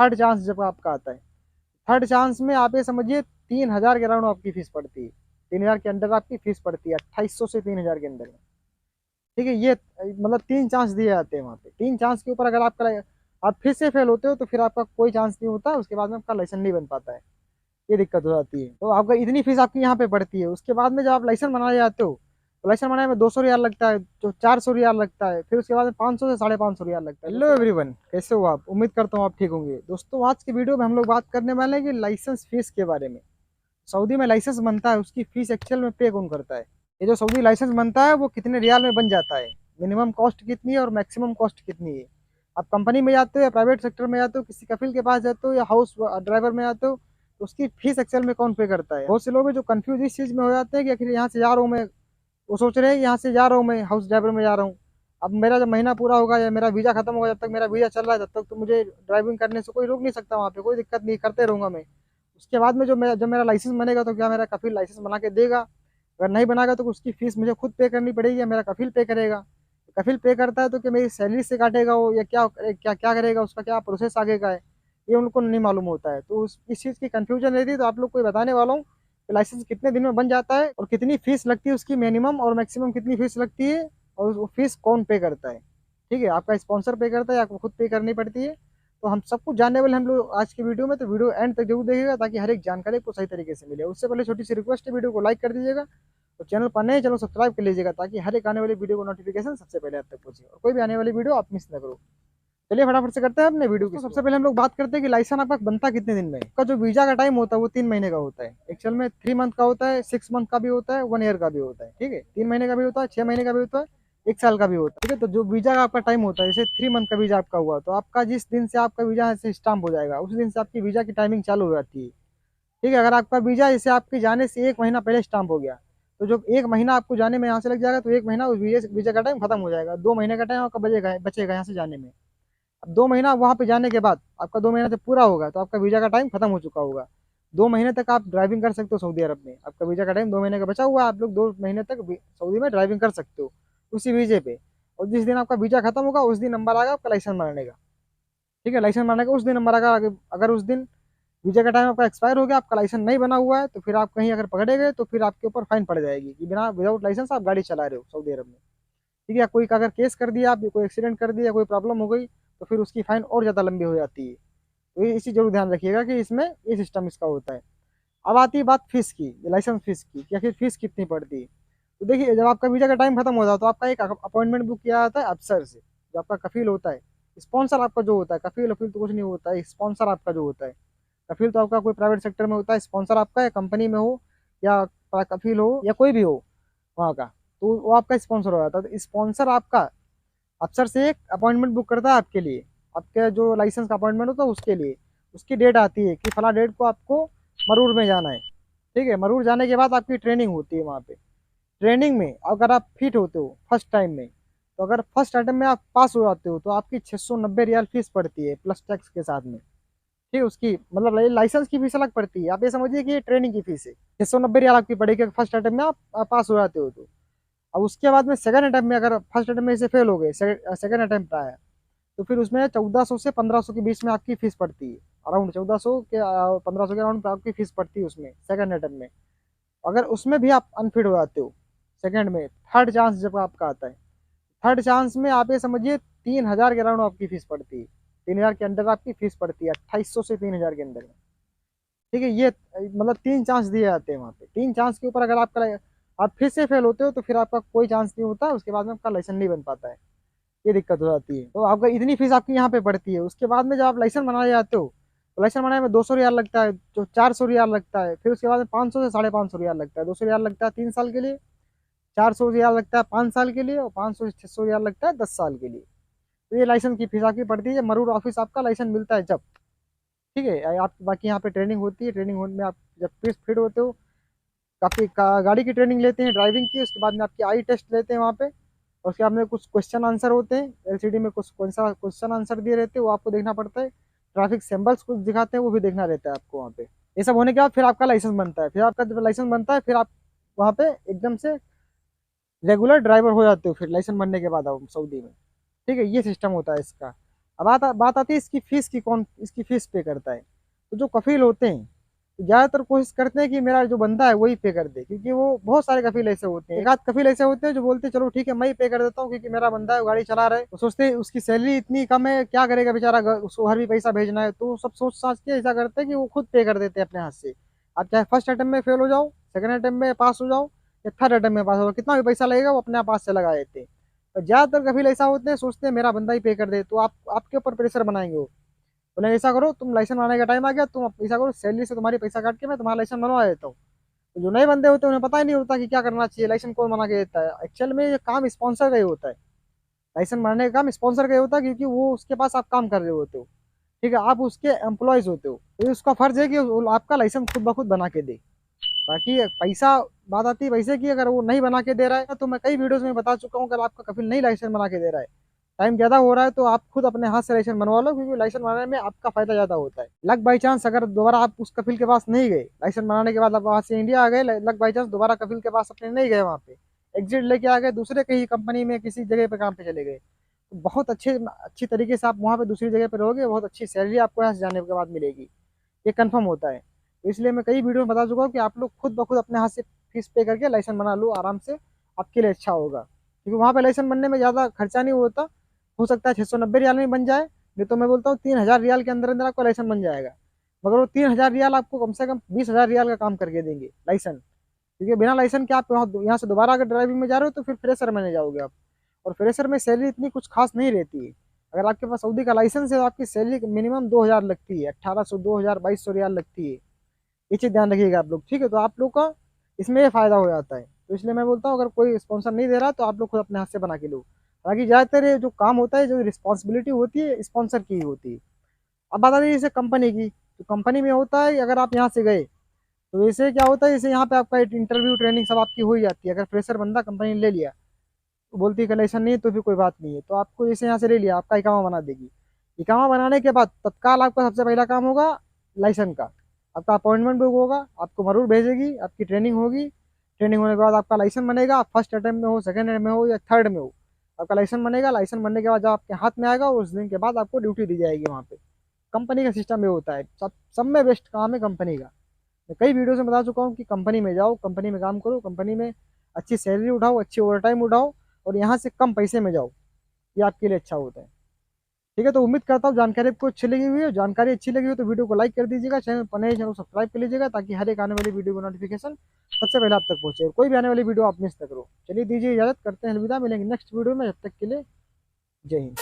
Third chance जब आपका आता है, थर्ड चांस में आप ये समझिए 3,000 के अराउंड आपकी फीस पड़ती है। 3,000 के अंडर आपकी फीस पड़ती है, 2,800 से 3,000 के अंदर में। ठीक है, ये मतलब 3 चांस दिए जाते हैं वहाँ पे। 3 चांस के ऊपर अगर आपका आप फिर से फेल होते हो तो फिर आपका कोई चांस नहीं होता, उसके बाद में आपका लाइसेंस नहीं बन पाता है। ये दिक्कत हो जाती है। तो आपका इतनी फीस आपकी यहाँ पे पड़ती है। उसके बाद में जब आप लाइसेंस बनाने जाते हो तो लाइसेंस बनाने में 200 रियाल लगता है, जो 400 रियाल लगता है, फिर उसके बाद में 500 से 550 रियाल लगता है। हेलो एवरीवन, कैसे हो आप? उम्मीद करता हूँ आप ठीक होंगे। दोस्तों, आज की वीडियो में हम लोग बात करने वाले हैं कि लाइसेंस फीस के बारे में। सऊदी में लाइसेंस बनता है, उसकी फीस एक्चुअल में पे कौन करता है? ये जो सऊदी लाइसेंस बनता है वो कितने रियाल में बन जाता है, मिनिमम कॉस्ट कितनी है और मैक्सिमम कॉस्ट कितनी है? आप कंपनी में जाते हो या प्राइवेट सेक्टर में जाते हो, किसी कफील के पास जाते हो या हाउस ड्राइवर में जाते हो, तो उसकी फीस एक्चुअल में कौन पे करता है? बहुत से लोग हैं जो कंफ्यूज इस चीज में हो जाते हैं कि आखिर यहाँ से जा रहा हूँ मैं, वो सोच रहे हैं यहाँ से जा रहा हूँ मैं हाउस ड्राइवर में जा रहा हूँ। अब मेरा जब महीना पूरा होगा या मेरा वीजा खत्म होगा, जब तक मेरा वीजा चल रहा है तब तक तो मुझे ड्राइविंग करने से कोई रोक नहीं सकता, वहाँ पे कोई दिक्कत नहीं, करते रहूंगा मैं। उसके बाद में जब मेरा लाइसेंस बनेगा तो क्या मेरा कफील लाइसेंस बना के देगा? अगर नहीं बनाएगा तो उसकी फीस मुझे खुद पे करनी पड़ेगी या मेरा कफील पे करेगा? कफील पे करता है तो क्या मेरी सैलरी से काटेगा वो, या क्या करेगा, उसका क्या प्रोसेस आगे का है, ये उनको नहीं मालूम होता है। तो इस चीज़ की कंफ्यूजन रहती है। तो आप लोग को ये बताने वाला हूँ कि लाइसेंस कितने दिन में बन जाता है और कितनी फीस लगती है, उसकी मिनिमम और मैक्सिमम कितनी फीस लगती है, और वो फीस कौन पे करता है। ठीक है, आपका स्पॉन्सर पे करता है या आपको खुद पे करनी पड़ती है? तो हम सब कुछ जानने वाले हम लोग आज की वीडियो में। तो वीडियो एंड तक जरूर देखिएगा ताकि हर एक जानकारी आपको सही तरीके से मिले। उससे पहले छोटी सी रिक्वेस्ट है, वीडियो को लाइक कर दीजिएगा और चैनल पर नए चैनल सब्सक्राइब कर लीजिएगा ताकि हर एक आने वाली वीडियो को नोटिफिकेशन सबसे पहले आप तक पहुंचे और कोई भी आने वाली वीडियो आप मिस ना करो। चलिए फटाफट से करते हैं अपने वीडियो की। तो सबसे पहले हम लोग बात करते हैं कि लाइसेंस आपका बनता कितने दिन में है। का जो वीजा का टाइम होता है वो 3 महीने का होता है। एक्चुअल में 3 मंथ का होता है, 6 मंथ का भी होता है, 1 ईयर का भी होता है। ठीक है, 3 महीने का भी होता है, 6 महीने का भी होता है, 1 साल का भी होता है। ठीक है, तो जो वीजा का आपका टाइम होता है, जैसे 3 मंथ का वीजा आपका हुआ तो आपका जिस दिन से आपका वीजा से स्टाम्प हो जाएगा उस दिन से आपकी वीजा की टाइमिंग चालू हो जाती है। ठीक है, अगर आपका वीजा जैसे आपके जाने से 1 महीना पहले स्टाम्प हो गया तो जो 1 महीना आपको जाने में यहाँ से लग जाएगा, तो 1 महीना उस वीजा का टाइम खत्म हो जाएगा। 2 महीने का टाइम आपका बचेगा यहाँ से जाने में। अब 2 महीना वहाँ पे जाने के बाद आपका 2 महीना जब पूरा होगा तो आपका वीजा का टाइम खत्म हो चुका होगा। 2 महीने तक आप ड्राइविंग कर सकते हो सऊदी अरब में। आपका वीजा का टाइम 2 महीने का बचा हुआ है, आप लोग 2 महीने तक सऊदी में ड्राइविंग कर सकते हो उसी वीजे पे। और जिस दिन आपका वीजा खत्म होगा उस दिन नंबर आएगा आपका लाइसेंस बनाने का। ठीक है, लाइसेंस बनाने का उस दिन नंबर आएगा। अगर उस दिन वीजा का टाइम आपका एक्सपायर हो गया, आपका लाइसेंस नहीं बना हुआ है, तो फिर आप कहीं अगर पकड़े गए तो फिर आपके ऊपर फाइन पड़ जाएगी कि बिना विदाउट लाइसेंस आप गाड़ी चला रहे हो सऊदी अरब में। ठीक है, कोई अगर केस कर दिया, आप कोई एक्सीडेंट कर दिया, कोई प्रॉब्लम हो गई तो फिर उसकी फाइन और ज़्यादा लंबी हो जाती है। तो ये इसी जरूर ध्यान रखिएगा कि इसमें ये सिस्टम इसका होता है। अब आती है बात फीस की, लाइसेंस फीस की कि आखिर फीस कितनी पड़ती है। तो देखिए, जब आपका वीजा का टाइम खत्म होता है तो आपका एक अपॉइंटमेंट बुक किया जाता है अफसर से, जो आपका कफील होता है। स्पॉन्सर आपका जो होता है, कफील वफील तो कुछ नहीं होता है, स्पॉन्सर आपका जो होता है। कफील तो आपका कोई प्राइवेट सेक्टर में होता है, स्पॉन्सर आपका या कंपनी में हो या कफील हो या कोई भी हो वहाँ का, तो वो आपका स्पॉन्सर हो जाता है। तो स्पॉन्सर आपका अफसर से एक अपॉइंटमेंट बुक करता है आपके लिए, आपके जो लाइसेंस का अपॉइंटमेंट होता है उसके लिए। उसकी डेट आती है कि फला डेट को आपको मरूर में जाना है। ठीक है, मरूर जाने के बाद आपकी ट्रेनिंग होती है वहाँ पे। ट्रेनिंग में अगर आप फिट होते हो फर्स्ट टाइम में, तो अगर फर्स्ट अटेम्प्ट में आप पास हो जाते हो तो आपकी 690 रियाल फीस पड़ती है प्लस टैक्स के साथ में। ठीक है, उसकी मतलब लाइसेंस की फीस अलग पड़ती है। आप ये समझिए कि ये ट्रेनिंग की फीस है। 690 रियाल आपकी पड़ेगी फर्स्ट अटेम्प्ट में आप पास हो जाते हो तो। अब उसके बाद में सेकंड अटेम्प्ट में, अगर फर्स्ट अटेम्प्ट में से फेल हो गए, सेकंड अटेम्प्ट आया, तो फिर उसमें 1400 से 1500 के बीच में आपकी फीस पड़ती है। अराउंड 1400 के 1500 के अराउंड आपकी फीस पड़ती है उसमें सेकंड अटेम्प्ट में। अगर उसमें भी आप अनफिट हो जाते हो सेकंड में, थर्ड चांस जब आपका आता है, थर्ड चांस में आप ये समझिए 3,000 के अराउंड आपकी फीस पड़ती है। 3,000 के अंदर आपकी फीस पड़ती है, 2,800 से 3,000 के अंदर में। ठीक है, ये मतलब 3 चांस दिए जाते हैं वहाँ पे। 3 चांस के ऊपर अगर आपका आप फिर से फेल होते हो तो फिर आपका कोई चांस नहीं होता, उसके बाद में आपका लाइसेंस नहीं बन पाता है। ये दिक्कत हो जाती है। तो आपका इतनी फीस आपकी यहाँ पे पड़ती है। उसके बाद में जब आप लाइसेंस बनाने जाते हो तो लाइसेंस बनाने में 200 रियाल लगता है, जो 400 रियाल लगता है, फिर उसके बाद में 500 से 550 रियाल लगता है। 200 रियाल लगता है 3 साल के लिए, 400 रियाल लगता है 5 साल के लिए, और 500 से 600 रियाल लगता है 10 साल के लिए। तो ये लाइसेंस की फीस आपकी पड़ती है मरूर ऑफिस आपका लाइसेंस मिलता है जब। ठीक है, आप बाकी यहाँ पे ट्रेनिंग होती है। ट्रेनिंग होने में आप जब फिट होते हो, काफ़ी गाड़ी की ट्रेनिंग लेते हैं, ड्राइविंग की। उसके बाद में आपकी आई टेस्ट लेते हैं वहाँ पे, और उसके बाद में कुछ क्वेश्चन आंसर होते हैं। एलसीडी में कुछ कौन सा क्वेश्चन आंसर दिए रहते हैं वो आपको देखना पड़ता है। ट्रैफिक सिंबल्स कुछ दिखाते हैं वो भी देखना रहता है आपको वहाँ पे। ये सब होने के बाद फिर आपका लाइसेंस बनता है। फिर आपका जब लाइसेंस बनता है फिर आप वहाँ पे एकदम से रेगुलर ड्राइवर हो जाते हो फिर लाइसेंस बनने के बाद आप सऊदी में। ठीक है, ये सिस्टम होता है इसका। अब बात आती है इसकी फीस की, कौन इसकी फीस पे करता है। तो जो कफील होते हैं तो ज़्यादातर कोशिश करते हैं कि मेरा जो बंदा है वही पे कर दे, क्योंकि वो बहुत सारे कफील ऐसे होते हैं, एक आध कफील ऐसे होते हैं जो बोलते हैं चलो ठीक है मैं ही पे कर देता हूँ क्योंकि मेरा बंदा है, वो गाड़ी चला रहा है। तो सोचते हैं उसकी सैलरी इतनी कम है, क्या करेगा बेचारा, उसको घर भी पैसा भेजना है, तो सब सोच साच के ऐसा करते हैं कि वो खुद पे कर देते हैं अपने हाथ से। आप चाहे फर्स्ट अटेम्प्ट में फेल हो जाओ, सेकंड अटेम्प्ट में पास हो जाओ, या थर्ड अटेम्प्ट में पास हो जाओ, कितना भी पैसा लगेगा वो अपने आप पास से लगा देते हैं। और ज्यादातर कफील ऐसा होते हैं, सोचते हैं मेरा बंदा ही पे कर दे, तो आप आपके ऊपर प्रेशर बनाएंगे वो। बोले ऐसा करो, तुम लाइसेंस बनाने का टाइम आ गया, तुम ऐसा करो सैलरी से तुम्हारी पैसा काट के मैं तुम्हारा लाइसेंस बनवा देता हूँ। तो जो नए बंदे होते हैं उन्हें पता ही नहीं होता कि क्या करना चाहिए, लाइसेंस कौन बना के देता है। एक्चुअल में ये काम स्पॉन्सर का ही होता है, लाइसेंस बनाने का काम स्पॉन्सर का ही होता है, क्योंकि वो उसके पास आप काम कर रहे होते हो, ठीक है, आप उसके एम्प्लॉयज होते हो, तो ये उसका फर्ज है कि वो आपका लाइसेंस खुद ब खुद बना के दे। बाकी पैसा, बात आती है पैसे की, अगर वो नहीं बना के दे रहा है तो मैं कई वीडियोस में बता चुका हूँ, अगर आपका कफिल नहीं लाइसेंस बना के दे रहा है, टाइम ज्यादा हो रहा है, तो आप खुद अपने हाथ से लाइसेंस बनवा लो, क्योंकि लाइसेंस बनाने में आपका फायदा ज्यादा होता है। लक बाई चांस अगर दोबारा आप उस कफिल के पास नहीं गए, लाइसेंस बनाने के बाद आप वहां से इंडिया आ गए, लक बाई चांस दोबारा कफिल के पास अपने नहीं गए, वहां पे एग्जिट लेके आ गए, दूसरे कहीं कंपनी में किसी जगह पे काम पे चले गए, तो बहुत अच्छी तरीके से आप वहाँ पे दूसरी जगह पे रहोगे, बहुत अच्छी सैलरी आपको यहाँ से जाने के बाद मिलेगी, ये कंफर्म होता है। तो इसलिए मैं कई वीडियो में बता चुका हूँ कि आप लोग खुद ब खुद अपने हाथ से फीस पे करके लाइसेंस बना लो आराम से, आपके लिए अच्छा होगा, क्योंकि वहाँ पे लाइसेंस बनने में ज़्यादा खर्चा नहीं होता। हो सकता है 690 रियाल में बन जाए, नहीं तो मैं बोलता हूँ 3000 रियाल के अंदर अंदर आपका लाइसेंस बन जाएगा। मगर वो 3000 रियाल आपको कम से कम 20,000 रियाल का काम करके देंगे लाइसेंस, क्योंकि बिना लाइसेंस के आप यहाँ से दोबारा अगर ड्राइविंग में जा रहे हो तो फिर फ्रेशर में जाओगे आप, और फ्रेशर में सैलरी इतनी कुछ खास नहीं रहती है। अगर आपके पास सऊदी का लाइसेंस है तो आपकी सैलरी मिनिमम 2000 लगती है, 1800, 2000, 2200 रियाल लगती है। ये चीज़ ध्यान रखिएगा आप लोग, ठीक है, तो आप लोग का इसमें ये फायदा हो जाता है। तो इसलिए मैं बोलता हूँ अगर कोई स्पॉन्सर नहीं दे रहा तो आप लोग खुद अपने हाथ से बना के लो। बाकी ज़्यादातर ये जो काम होता है, जो रिस्पॉन्सिबिलिटी होती है स्पॉन्सर की ही होती है। अब बता दीजिए जैसे कंपनी की, तो कंपनी में होता है अगर आप यहाँ से गए तो वैसे क्या होता है, जैसे यहाँ पे आपका इंटरव्यू ट्रेनिंग सब आपकी हो ही जाती है। अगर फ्रेशर बंदा कंपनी ने ले लिया तो बोलती है कनेक्शन नहीं है तो फिर कोई बात नहीं है, तो आपको जैसे यहाँ से ले लिया, आपका इकामा बना देगी। इकामा बनाने के बाद तत्काल आपका सबसे पहला काम होगा लाइसेंस का, आपका अपॉइंटमेंट बुक होगा, आपको मरूर भेजेगी, आपकी ट्रेनिंग होगी, ट्रेनिंग होने के बाद आपका लाइसेंस बनेगा, फर्स्ट अटेम्प्ट में हो, सेकंड अटेम्प्ट में हो या थर्ड में हो, आपका लाइसेंस बनेगा। लाइसेंस बनने के बाद जब आपके हाथ में आएगा उस दिन के बाद आपको ड्यूटी दी जाएगी वहाँ पे। कंपनी का सिस्टम ये होता है, सब में बेस्ट काम है कंपनी का। मैं कई वीडियो में बता चुका हूँ कि कंपनी में जाओ, कंपनी में काम करो, कंपनी में अच्छी सैलरी उठाओ, अच्छी ओवर टाइम उठाओ, और यहाँ से कम पैसे में जाओ, ये आपके लिए अच्छा होता है। ठीक है, तो उम्मीद करता हूँ जानकारी आपको अच्छी लगी हुई है। जानकारी अच्छी लगी हो तो वीडियो को लाइक कर दीजिएगा, चैनल पर नए चैनल को सब्सक्राइब कर लीजिएगा, ताकि हर एक आने वाली वीडियो को नोटिफिकेशन सबसे पहले आप तक पहुंचे, कोई भी आने वाली वीडियो आप मिस ना करो। चलिए दीजिए इजाजत, करते हैं अलविदा, मिलेंगे नेक्स्ट वीडियो में, जब तक के लिए जय हिंद।